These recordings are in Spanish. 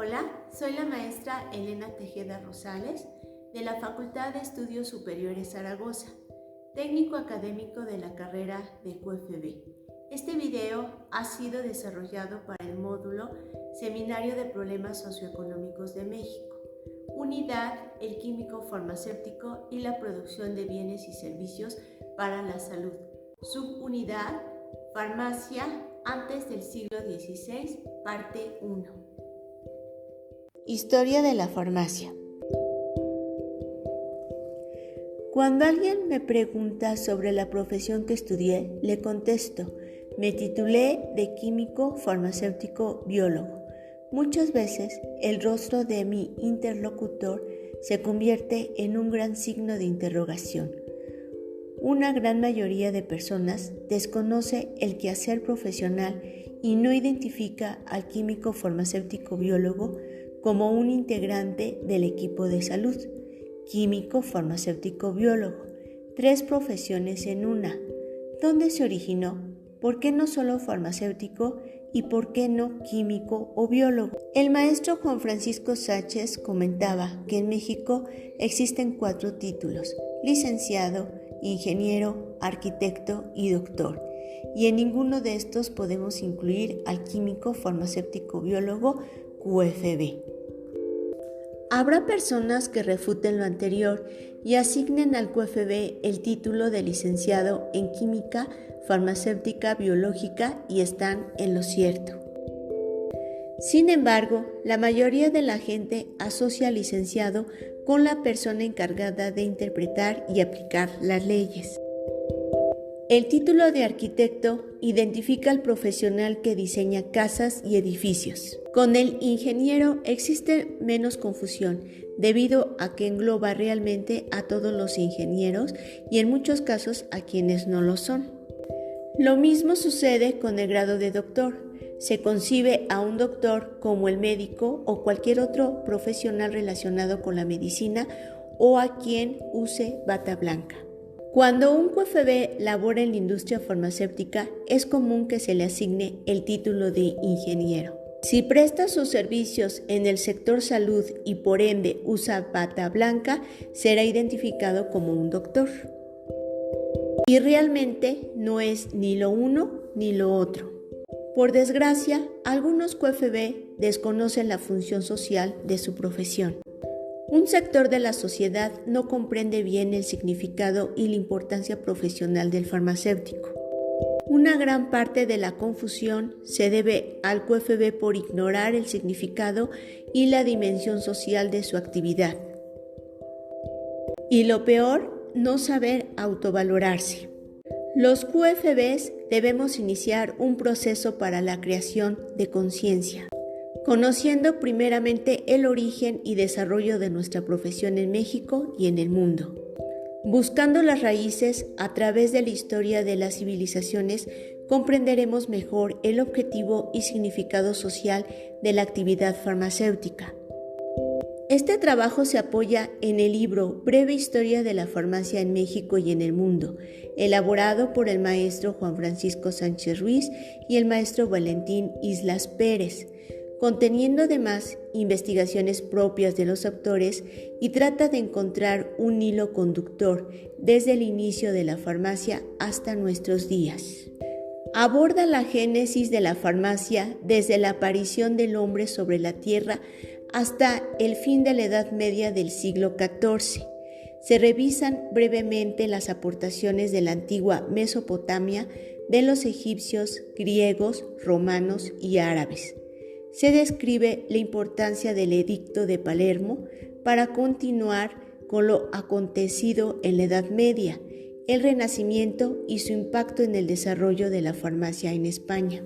Hola, soy la maestra Elena Tejeda Rosales de la Facultad de Estudios Superiores Zaragoza, técnico académico de la carrera de QFB. Este video ha sido desarrollado para el módulo Seminario de Problemas Socioeconómicos de México, Unidad El Químico Farmacéutico y la Producción de Bienes y Servicios para la Salud, Subunidad Farmacia antes del siglo XVI, parte 1. Historia de la farmacia. Cuando alguien me pregunta sobre la profesión que estudié, le contesto: me titulé de químico farmacéutico biólogo. Muchas veces el rostro de mi interlocutor se convierte en un gran signo de interrogación. Una gran mayoría de personas desconoce el quehacer profesional y no identifica al químico farmacéutico biólogo como un integrante del equipo de salud. Químico farmacéutico biólogo, 3 profesiones en una. ¿Dónde se originó? ¿Por qué no solo farmacéutico y por qué no químico o biólogo? El maestro Juan Francisco Sánchez comentaba que en México existen 4 títulos: licenciado, ingeniero, arquitecto y doctor, y en ninguno de estos podemos incluir al químico farmacéutico biólogo QFB. Habrá personas que refuten lo anterior y asignen al QFB el título de licenciado en química farmacéutica biológica y están en lo cierto. Sin embargo, la mayoría de la gente asocia al licenciado con la persona encargada de interpretar y aplicar las leyes. El título de arquitecto identifica al profesional que diseña casas y edificios. Con el ingeniero existe menos confusión, debido a que engloba realmente a todos los ingenieros y en muchos casos a quienes no lo son. Lo mismo sucede con el grado de doctor. Se concibe a un doctor como el médico o cualquier otro profesional relacionado con la medicina o a quien use bata blanca. Cuando un QFB labora en la industria farmacéutica, es común que se le asigne el título de ingeniero. Si presta sus servicios en el sector salud y por ende usa bata blanca, será identificado como un doctor. Y realmente no es ni lo uno ni lo otro. Por desgracia, algunos QFB desconocen la función social de su profesión. Un sector de la sociedad no comprende bien el significado y la importancia profesional del farmacéutico. Una gran parte de la confusión se debe al QFB por ignorar el significado y la dimensión social de su actividad. Y lo peor, no saber autovalorarse. Los QFBs debemos iniciar un proceso para la creación de conciencia, conociendo primeramente el origen y desarrollo de nuestra profesión en México y en el mundo. Buscando las raíces a través de la historia de las civilizaciones, comprenderemos mejor el objetivo y significado social de la actividad farmacéutica. Este trabajo se apoya en el libro Breve Historia de la Farmacia en México y en el Mundo, elaborado por el maestro Juan Francisco Sánchez Ruiz y el maestro Valentín Islas Pérez, conteniendo además investigaciones propias de los autores y trata de encontrar un hilo conductor desde el inicio de la farmacia hasta nuestros días. Aborda la génesis de la farmacia desde la aparición del hombre sobre la tierra hasta el fin de la Edad Media del siglo XIV. Se revisan brevemente las aportaciones de la antigua Mesopotamia de los egipcios, griegos, romanos y árabes. Se describe la importancia del Edicto de Palermo para continuar con lo acontecido en la Edad Media, el Renacimiento y su impacto en el desarrollo de la farmacia en España.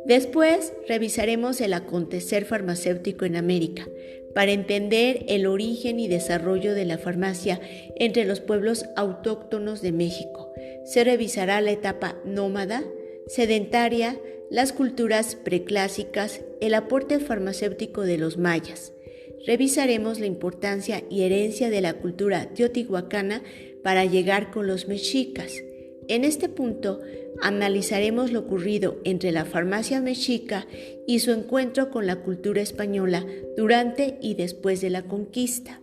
Después revisaremos el acontecer farmacéutico en América para entender el origen y desarrollo de la farmacia entre los pueblos autóctonos de México. Se revisará la etapa nómada, sedentaria, las culturas preclásicas, el aporte farmacéutico de los mayas. Revisaremos la importancia y herencia de la cultura teotihuacana para llegar con los mexicas, En este punto, analizaremos lo ocurrido entre la farmacia mexica y su encuentro con la cultura española durante y después de la conquista.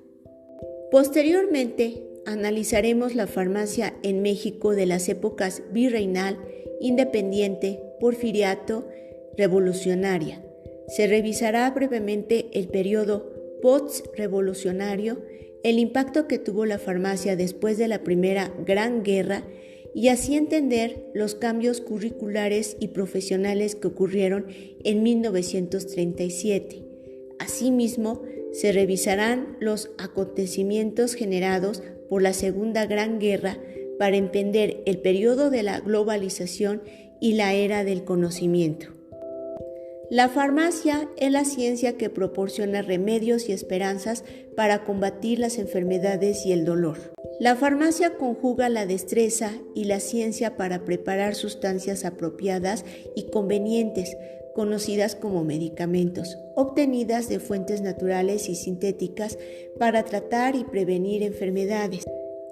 Posteriormente, analizaremos la farmacia en México de las épocas virreinal, independiente, porfiriato, revolucionaria. Se revisará brevemente el periodo post-revolucionario, el impacto que tuvo la farmacia después de la Primera Gran Guerra y así entender los cambios curriculares y profesionales que ocurrieron en 1937. Asimismo, se revisarán los acontecimientos generados por la Segunda Gran Guerra para entender el periodo de la globalización y la era del conocimiento. La farmacia es la ciencia que proporciona remedios y esperanzas para combatir las enfermedades y el dolor. La farmacia conjuga la destreza y la ciencia para preparar sustancias apropiadas y convenientes, conocidas como medicamentos, obtenidas de fuentes naturales y sintéticas para tratar y prevenir enfermedades.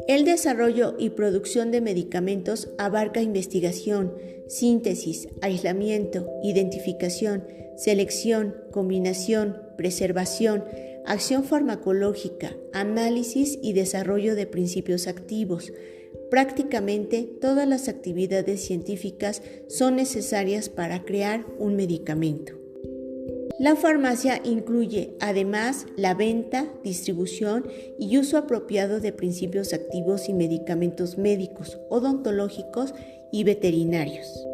El desarrollo y producción de medicamentos abarca investigación, síntesis, aislamiento, identificación, selección, combinación, preservación, acción farmacológica, análisis y desarrollo de principios activos. Prácticamente todas las actividades científicas son necesarias para crear un medicamento. La farmacia incluye, además, la venta, distribución y uso apropiado de principios activos y medicamentos médicos, odontológicos y veterinarios.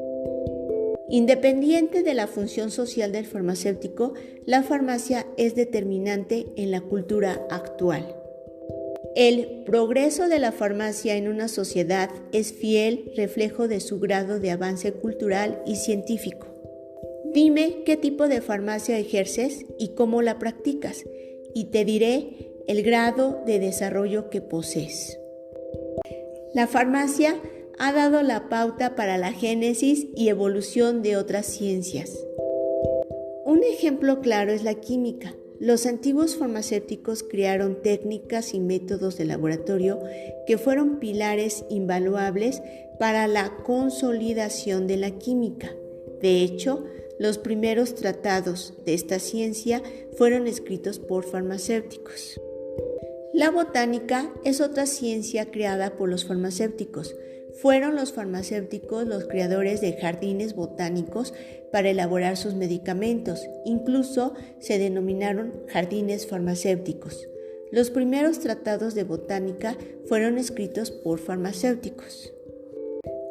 Independiente de la función social del farmacéutico, la farmacia es determinante en la cultura actual. El progreso de la farmacia en una sociedad es fiel reflejo de su grado de avance cultural y científico. Dime qué tipo de farmacia ejerces y cómo la practicas, y te diré el grado de desarrollo que posees. La farmacia ha dado la pauta para la génesis y evolución de otras ciencias. Un ejemplo claro es la química. Los antiguos farmacéuticos crearon técnicas y métodos de laboratorio que fueron pilares invaluables para la consolidación de la química. De hecho, los primeros tratados de esta ciencia fueron escritos por farmacéuticos. La botánica es otra ciencia creada por los farmacéuticos. Fueron los farmacéuticos los creadores de jardines botánicos para elaborar sus medicamentos. Incluso se denominaron jardines farmacéuticos. Los primeros tratados de botánica fueron escritos por farmacéuticos.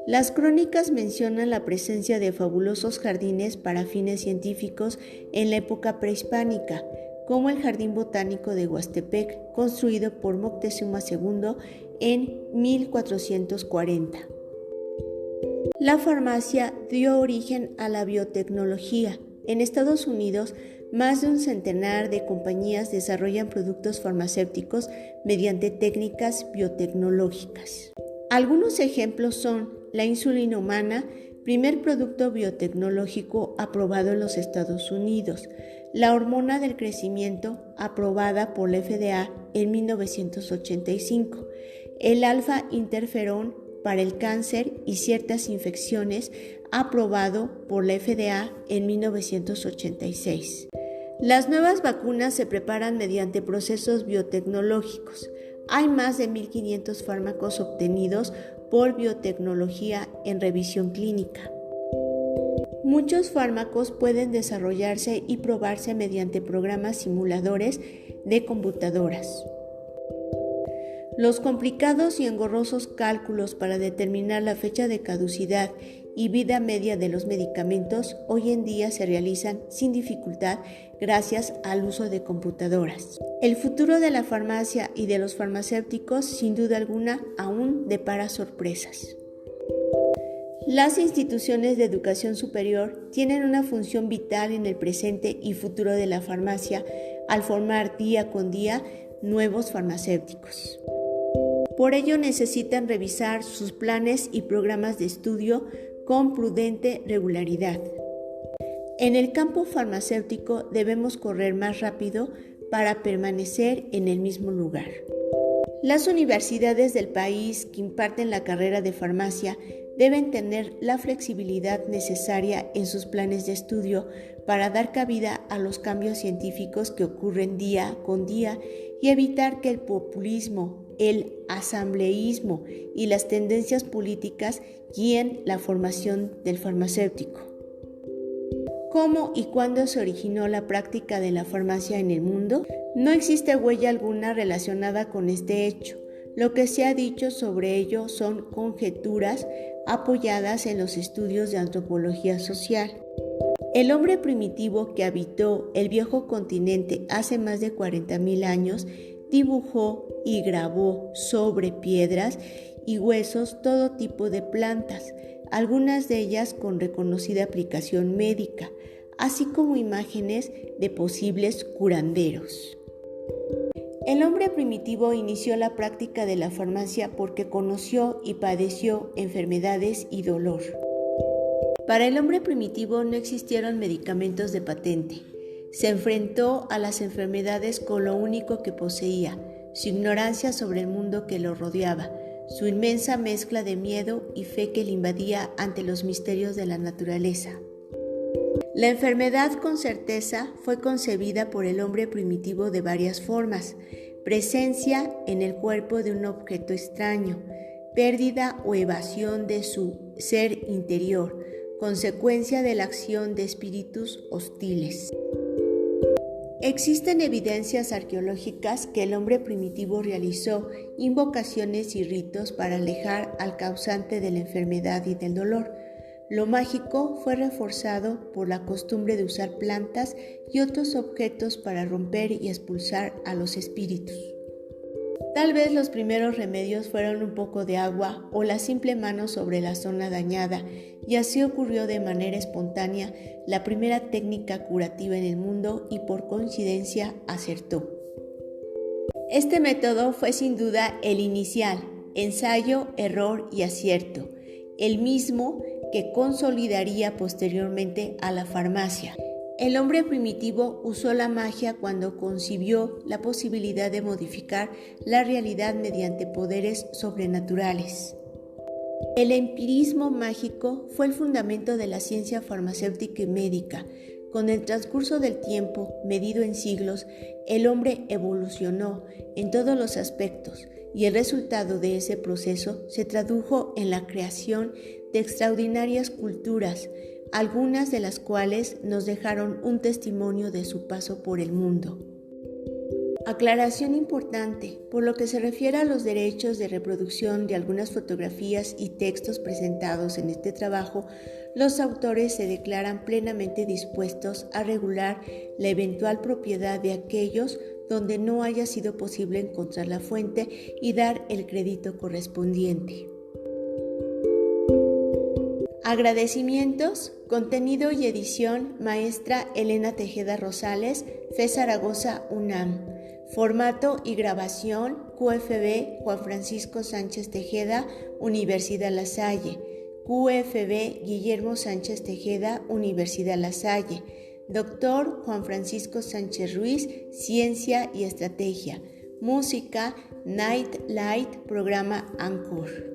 Las crónicas mencionan la presencia de fabulosos jardines para fines científicos en la época prehispánica, como el Jardín Botánico de Huastepec, construido por Moctezuma II en 1440. La farmacia dio origen a la biotecnología. En Estados Unidos, más de un centenar de compañías desarrollan productos farmacéuticos mediante técnicas biotecnológicas. Algunos ejemplos son la insulina humana, primer producto biotecnológico aprobado en los Estados Unidos, la hormona del crecimiento, aprobada por la FDA en 1985, el alfa-interferón para el cáncer y ciertas infecciones, aprobado por la FDA en 1986. Las nuevas vacunas se preparan mediante procesos biotecnológicos. Hay más de 1.500 fármacos obtenidos por biotecnología en revisión clínica. Muchos fármacos pueden desarrollarse y probarse mediante programas simuladores de computadoras. Los complicados y engorrosos cálculos para determinar la fecha de caducidad y vida media de los medicamentos hoy en día se realizan sin dificultad gracias al uso de computadoras. El futuro de la farmacia y de los farmacéuticos, sin duda alguna, aún depara sorpresas. Las instituciones de educación superior tienen una función vital en el presente y futuro de la farmacia al formar día con día nuevos farmacéuticos. Por ello necesitan revisar sus planes y programas de estudio con prudente regularidad. En el campo farmacéutico debemos correr más rápido para permanecer en el mismo lugar. Las universidades del país que imparten la carrera de farmacia deben tener la flexibilidad necesaria en sus planes de estudio para dar cabida a los cambios científicos que ocurren día con día y evitar que el populismo, el asambleísmo y las tendencias políticas guíen la formación del farmacéutico. ¿Cómo y cuándo se originó la práctica de la farmacia en el mundo? No existe huella alguna relacionada con este hecho. Lo que se ha dicho sobre ello son conjeturas apoyadas en los estudios de antropología social. El hombre primitivo que habitó el viejo continente hace más de 40.000 años dibujó y grabó sobre piedras y huesos todo tipo de plantas, algunas de ellas con reconocida aplicación médica, así como imágenes de posibles curanderos. El hombre primitivo inició la práctica de la farmacia porque conoció y padeció enfermedades y dolor. Para el hombre primitivo no existieron medicamentos de patente. Se enfrentó a las enfermedades con lo único que poseía, su ignorancia sobre el mundo que lo rodeaba, su inmensa mezcla de miedo y fe que le invadía ante los misterios de la naturaleza. La enfermedad con certeza fue concebida por el hombre primitivo de varias formas: presencia en el cuerpo de un objeto extraño, pérdida o evasión de su ser interior, consecuencia de la acción de espíritus hostiles. Existen evidencias arqueológicas que el hombre primitivo realizó invocaciones y ritos para alejar al causante de la enfermedad y del dolor. Lo mágico fue reforzado por la costumbre de usar plantas y otros objetos para romper y expulsar a los espíritus. Tal vez los primeros remedios fueron un poco de agua o la simple mano sobre la zona dañada, y así ocurrió de manera espontánea la primera técnica curativa en el mundo y por coincidencia acertó. Este método fue sin duda el inicial, ensayo, error y acierto, el mismo que consolidaría posteriormente a la farmacia. El hombre primitivo usó la magia cuando concibió la posibilidad de modificar la realidad mediante poderes sobrenaturales. El empirismo mágico fue el fundamento de la ciencia farmacéutica y médica. Con el transcurso del tiempo, medido en siglos, el hombre evolucionó en todos los aspectos y el resultado de ese proceso se tradujo en la creación de extraordinarias culturas, algunas de las cuales nos dejaron un testimonio de su paso por el mundo. Aclaración importante: por lo que se refiere a los derechos de reproducción de algunas fotografías y textos presentados en este trabajo, los autores se declaran plenamente dispuestos a regular la eventual propiedad de aquellos donde no haya sido posible encontrar la fuente y dar el crédito correspondiente. Agradecimientos, contenido y edición: maestra Elena Tejeda Rosales, FE Zaragoza, UNAM. Formato y grabación: QFB Juan Francisco Sánchez Tejeda, Universidad La Salle. QFB Guillermo Sánchez Tejeda, Universidad La Salle. Doctor Juan Francisco Sánchez Ruiz, Ciencia y Estrategia. Música: Night Light, programa Anchor.